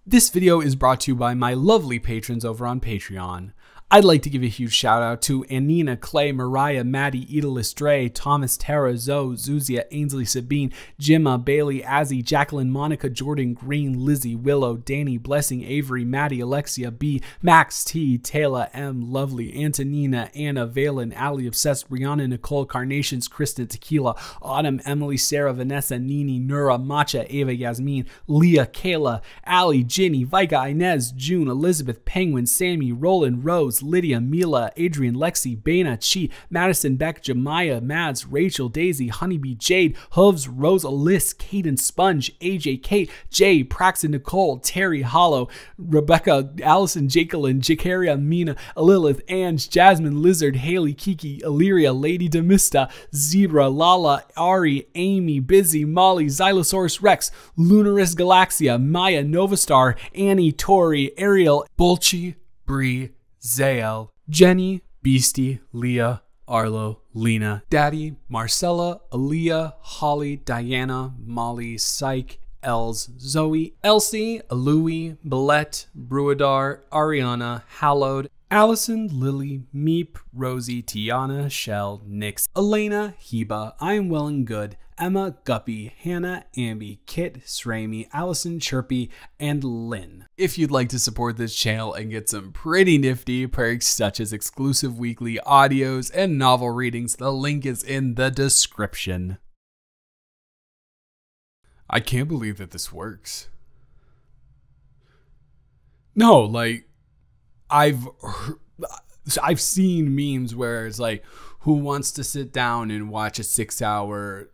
This video is brought to you by my lovely patrons over on Patreon. I'd like to give a huge shout out to Anina, Clay, Mariah, Maddie, Edalis, Dre, Thomas, Tara, Zoe, Zuzia, Ainsley, Sabine, Jimma, Bailey, Azzy, Jacqueline, Monica, Jordan, Green, Lizzie, Willow, Danny, Blessing, Avery, Maddie, Alexia, B, Max, T, Taylor, M, Lovely, Antonina, Anna, Valen, Ali, Obsessed, Brianna, Nicole, Carnations, Kristen, Tequila, Autumn, Emily, Sarah, Vanessa, Nini, Nura, Matcha, Ava, Yasmin, Leah, Kayla, Ali, Ginny, Vika, Inez, June, Elizabeth, Penguin, Sammy, Roland, Rose, Lydia, Mila, Adrian, Lexi, Bana, Chi, Madison, Beck, Jemiah, Mads, Rachel, Daisy, Honeybee, Jade, Hooves, Rose, Alyss, Caden, Sponge, AJ, Kate, Jay, Praxton, Nicole, Terry, Hollow, Rebecca, Allison, Jacqueline, Jacaria, Mina, Lilith, Ange, Jasmine, Lizard, Haley, Kiki, Illyria, Lady Demista, Zebra, Lala, Ari, Amy, Busy, Molly, Xylosaurus Rex, Lunaris Galaxia, Maya, Novastar, Annie, Tori, Ariel, Bolchi, Bree, Zael, Jenny, Beastie, Leah, Arlo, Lena, Daddy, Marcella, Aaliyah, Holly, Diana, Molly, Psych, Els, Zoe, Elsie, Alui, Billette, Bruadar, Ariana, Hallowed, Allison, Lily, Meep, Rosie, Tiana, Shell, Nix, Elena, Heba, I Am Well and Good, Emma, Guppy, Hannah, Ambi, Kit, Srami, Allison, Chirpy, and Lynn. If you'd like to support this channel and get some pretty nifty perks such as exclusive weekly audios and novel readings, the link is in the description. I can't believe that this works. No, like, I've seen memes where it's like, who wants to sit down and watch a 6-hour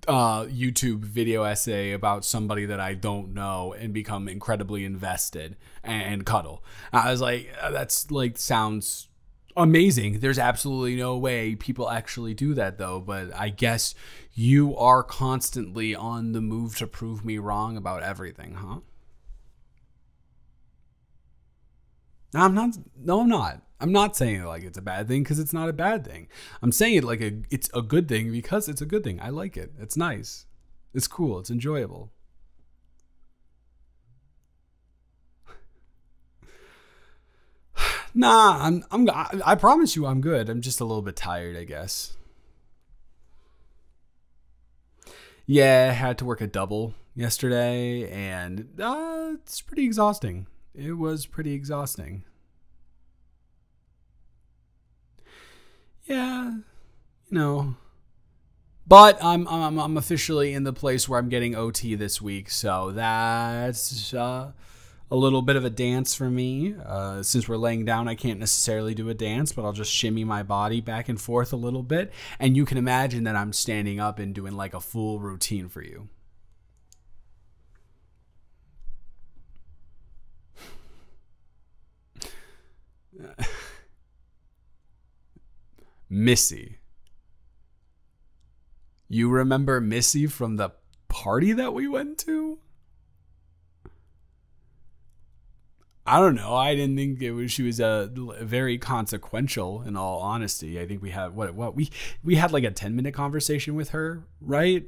YouTube video essay about somebody that I don't know and become incredibly invested and cuddle. I was like, that's like, sounds amazing. There's absolutely no way people actually do that though, but I guess you are constantly on the move to prove me wrong about everything, huh? I'm not. I'm not saying it like it's a bad thing because it's not a bad thing. I'm saying it like it's a good thing because it's a good thing. I like it. It's nice. It's cool. It's enjoyable. Nah, I promise you I'm good. I'm just a little bit tired, I guess. Yeah, I had to work a double yesterday and it's pretty exhausting. It was pretty exhausting. Yeah, you know, but I'm officially in the place where I'm getting OT this week, so that's a little bit of a dance for me. Since we're laying down, I can't necessarily do a dance, but I'll just shimmy my body back and forth a little bit, and you can imagine that I'm standing up and doing like a full routine for you. Missy. You remember Missy from the party that we went to? I don't know. I didn't think she was very consequential, in all honesty. I think we had we had like a 10-minute conversation with her, right?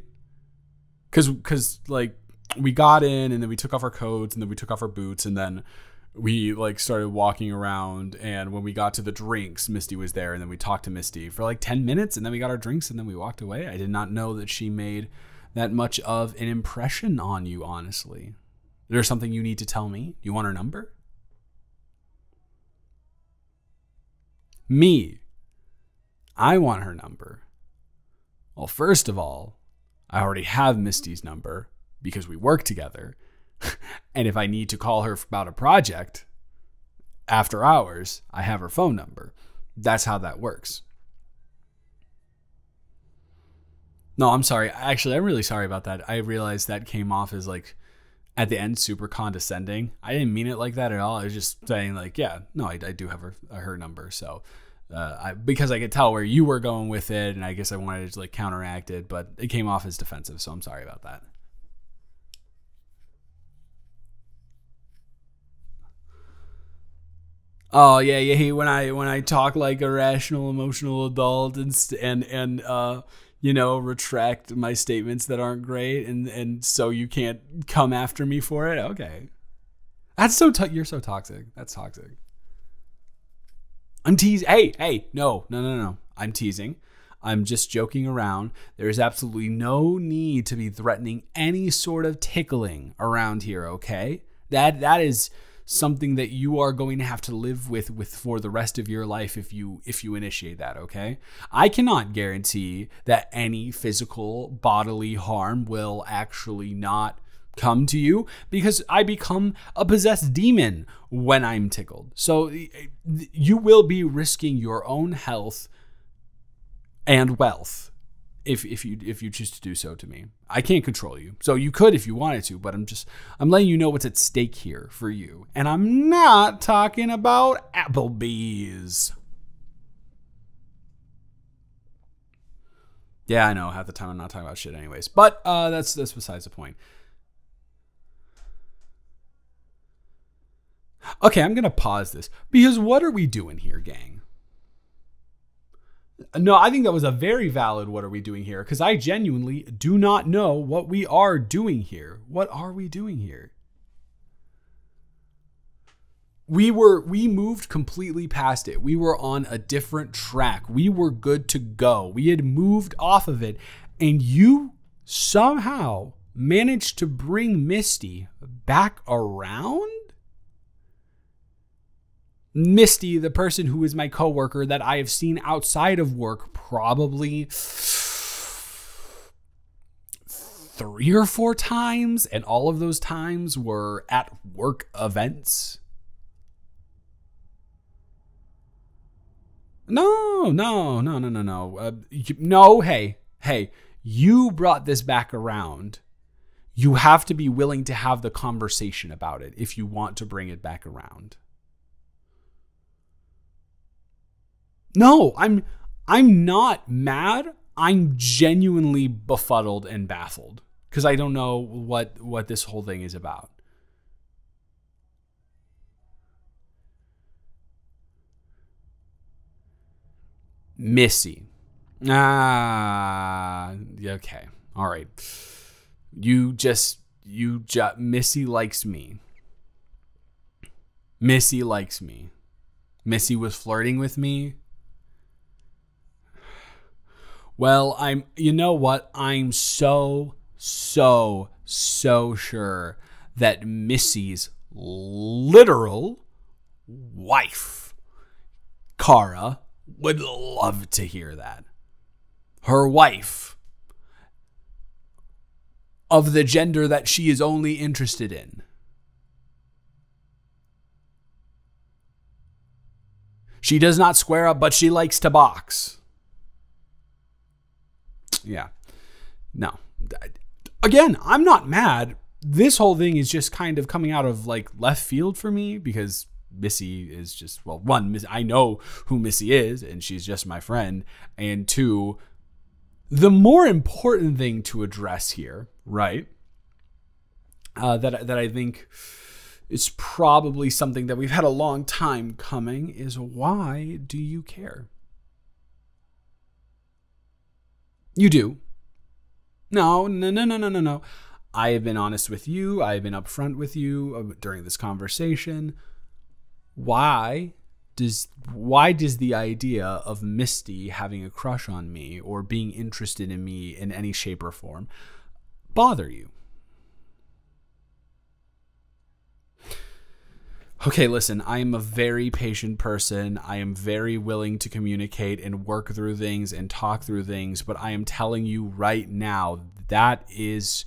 Cuz like we got in and then we took off our coats and then we took off our boots and then we like started walking around, and when we got to the drinks, Misty was there, and then we talked to Misty for like 10 minutes, and then we got our drinks, and then we walked away. I did not know that she made that much of an impression on you, honestly. Is there something you need to tell me? You want her number? Me. I want her number. Well, first of all, I already have Misty's number because we work together. And if I need to call her about a project after hours, I have her phone number. That's how that works. No, I'm sorry. Actually, I'm really sorry about that. I realized that came off as like at the end super condescending. I didn't mean it like that at all. I was just saying like, yeah, no, I do have her number. So because I could tell where you were going with it, and I guess I wanted to like counteract it, but it came off as defensive. So I'm sorry about that. Oh yeah, you hate when I talk like a rational, emotional adult and you know, retract my statements that aren't great, and so you can't come after me for it. Okay. That's you're so toxic. That's toxic. I'm teasing. Hey, no. I'm teasing. I'm just joking around. There's absolutely no need to be threatening any sort of tickling around here, okay? That is something that you are going to have to live with for the rest of your life if you initiate that, okay? I cannot guarantee that any physical bodily harm will actually not come to you because I become a possessed demon when I'm tickled. So you will be risking your own health and wealth if you choose to do so to me. I can't control you. So you could if you wanted to, but I'm letting you know what's at stake here for you. And I'm not talking about Applebee's. Yeah, I know. Half the time I'm not talking about shit anyways. But that's besides the point. Okay, I'm going to pause this because what are we doing here, gang? No, I think that was a very valid what are we doing here because I genuinely do not know what we are doing here. What are we doing here? We moved completely past it. We were on a different track. We were good to go. We had moved off of it and you somehow managed to bring Misty back around? Misty, the person who is my coworker that I have seen outside of work probably 3 or 4 times, and all of those times were at work events. No. No, hey, you brought this back around. You have to be willing to have the conversation about it if you want to bring it back around. No, I'm not mad. I'm genuinely befuddled and baffled because I don't know what this whole thing is about. Missy. Okay. All right. Missy likes me. Missy likes me. Missy was flirting with me. Well, you know what? I'm so sure that Missy's literal wife, Kara, would love to hear that. Her wife of the gender that she is only interested in. She does not square up, but she likes to box. Yeah. No. Again, I'm not mad. This whole thing is just kind of coming out of like left field for me because Missy is just, well, one, I know who Missy is and she's just my friend. And 2, the more important thing to address here, right? That I think is probably something that we've had a long time coming is why do you care? You do. No. I have been honest with you. I have been upfront with you during this conversation. Why does the idea of Misty having a crush on me or being interested in me in any shape or form bother you? Okay, listen, I am a very patient person. I am very willing to communicate and work through things and talk through things, but I am telling you right now, that is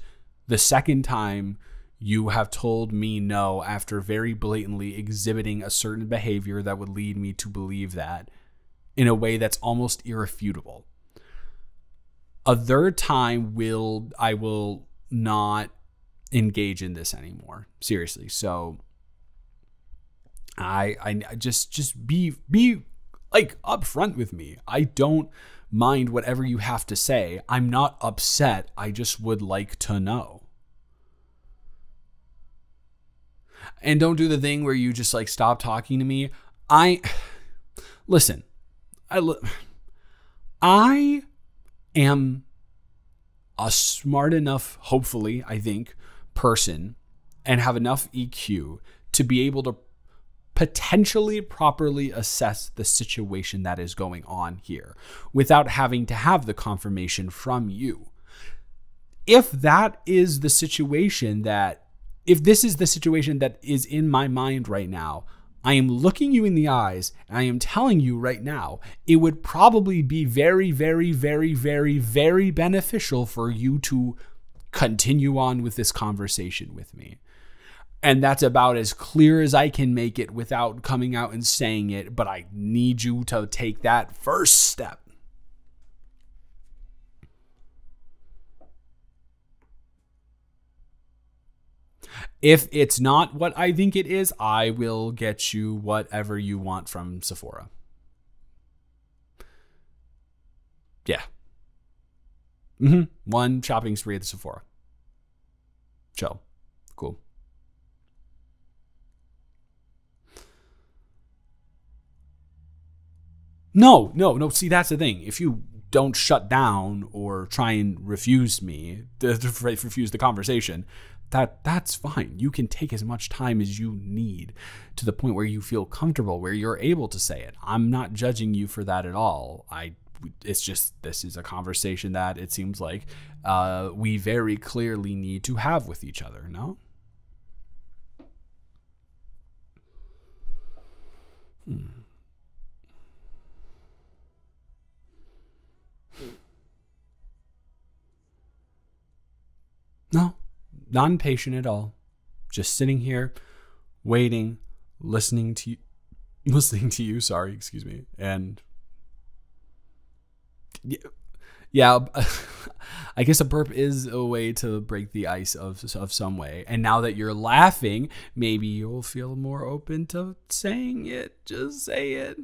the second time you have told me no after very blatantly exhibiting a certain behavior that would lead me to believe that in a way that's almost irrefutable. A third time I will not engage in this anymore. Seriously. So I just be like upfront with me. I don't mind whatever you have to say. I'm not upset. I just would like to know. And don't do the thing where you just like stop talking to me. Listen, I am a smart enough, hopefully, I think, person and have enough EQ to be able to potentially properly assess the situation that is going on here without having to have the confirmation from you. If that is the situation if this is the situation that is in my mind right now, I am looking you in the eyes and I am telling you right now, it would probably be very, very, very, very, very beneficial for you to continue on with this conversation with me. And that's about as clear as I can make it without coming out and saying it, but I need you to take that first step. If it's not what I think it is, I will get you whatever you want from Sephora. Yeah. One shopping spree at the Sephora. Chill. Cool. No. See, that's the thing. If you don't shut down or try and refuse the conversation, that's fine. You can take as much time as you need to the point where you feel comfortable, where you're able to say it. I'm not judging you for that at all. It's just, this is a conversation that it seems like we very clearly need to have with each other, no? No, not impatient at all. Just sitting here, waiting, listening to you. Sorry, excuse me. And yeah, I guess a burp is a way to break the ice of some way. And now that you're laughing, maybe you'll feel more open to saying it. Just say it.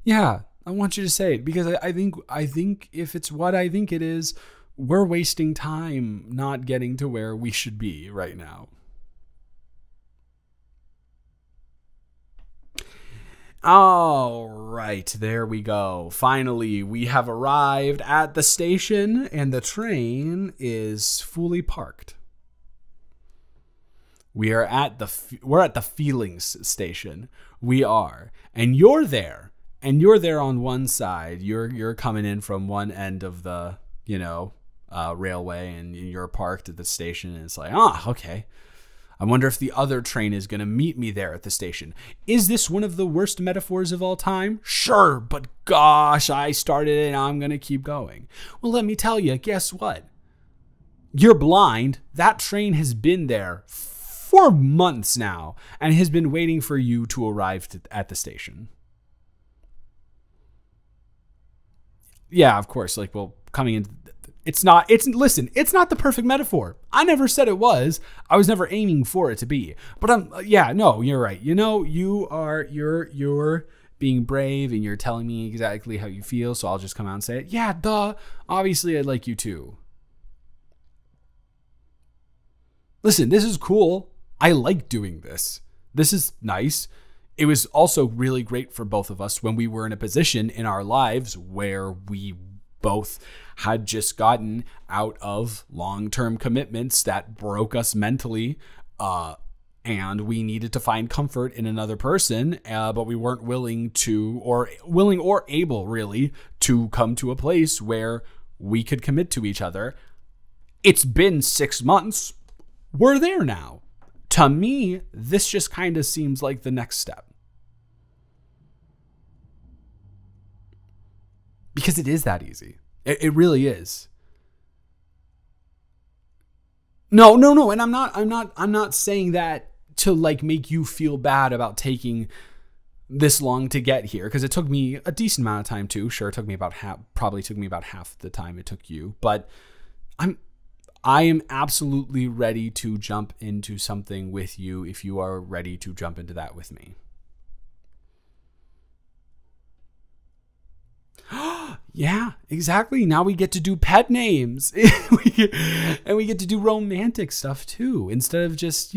Yeah, I want you to say it because I think if it's what I think it is, we're wasting time not getting to where we should be right now. All right, there we go. Finally, we have arrived at the station and the train is fully parked. We're at the feelings station. We are. And you're there. And you're there on one side. You're coming in from one end of the, railway, and you're parked at the station, and it's like, okay. I wonder if the other train is going to meet me there at the station. Is this one of the worst metaphors of all time? Sure, but gosh, I started it and I'm going to keep going. Well, let me tell you, guess what? You're blind. That train has been there for months now and has been waiting for you to arrive at the station. Yeah, of course. Coming in, listen, it's not the perfect metaphor. I never said it was. I was never aiming for it to be. But you're right. You're being brave and you're telling me exactly how you feel. So I'll just come out and say it. Yeah, duh. Obviously, I'd like you too. Listen, this is cool. I like doing this. This is nice. It was also really great for both of us when we were in a position in our lives where we both had just gotten out of long-term commitments that broke us mentally, and we needed to find comfort in another person, but we weren't willing or able really to come to a place where we could commit to each other. It's been 6 months. We're there now. To me, this just kind of seems like the next step. Because it is that easy. It really is. No. And I'm not saying that to make you feel bad about taking this long to get here. Because it took me a decent amount of time too. Sure, it took me about half the time it took you. But I am absolutely ready to jump into something with you if you are ready to jump into that with me. Yeah, exactly. Now we get to do pet names. And we get to do romantic stuff too. Instead of just,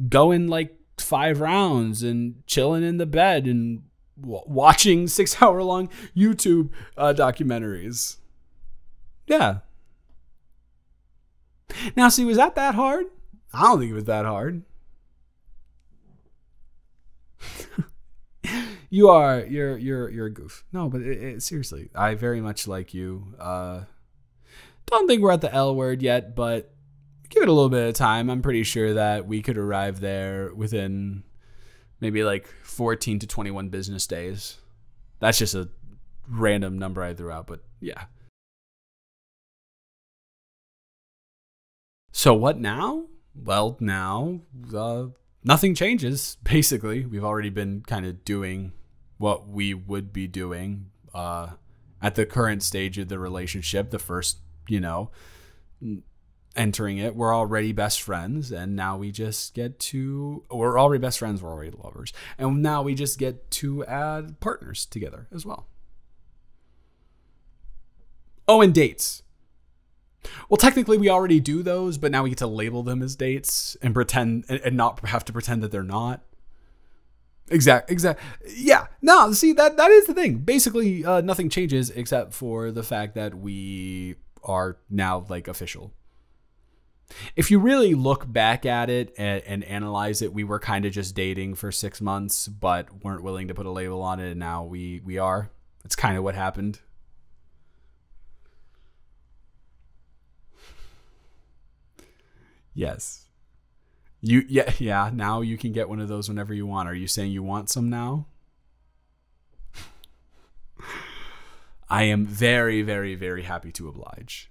going 5 rounds and chilling in the bed and watching 6-hour-long YouTube documentaries. Yeah. Now, see, was that hard? I don't think it was that hard. You're a goof. No, but seriously, I very much like you. Don't think we're at the L word yet, but give it a little bit of time. I'm pretty sure that we could arrive there within maybe like 14 to 21 business days. That's just a random number I threw out, but yeah. So what now? Well, now nothing changes, basically. We've already been kind of doing what we would be doing at the current stage of the relationship, the first, entering it. We're already best friends, and now we just get to, we're already best friends, we're already lovers, and now we just get to add partners together as well. Oh, and dates. Well, technically we already do those, but now we get to label them as dates and pretend and not have to pretend that they're not. Exact. Yeah. No, see, that is the thing. Basically, nothing changes except for the fact that we are now like official. If you really look back at it and analyze it, we were kind of just dating for 6 months, but weren't willing to put a label on it, and now we are. That's kind of what happened. Yes. Yeah, now you can get one of those whenever you want. Are you saying you want some now? I am very, very, very happy to oblige.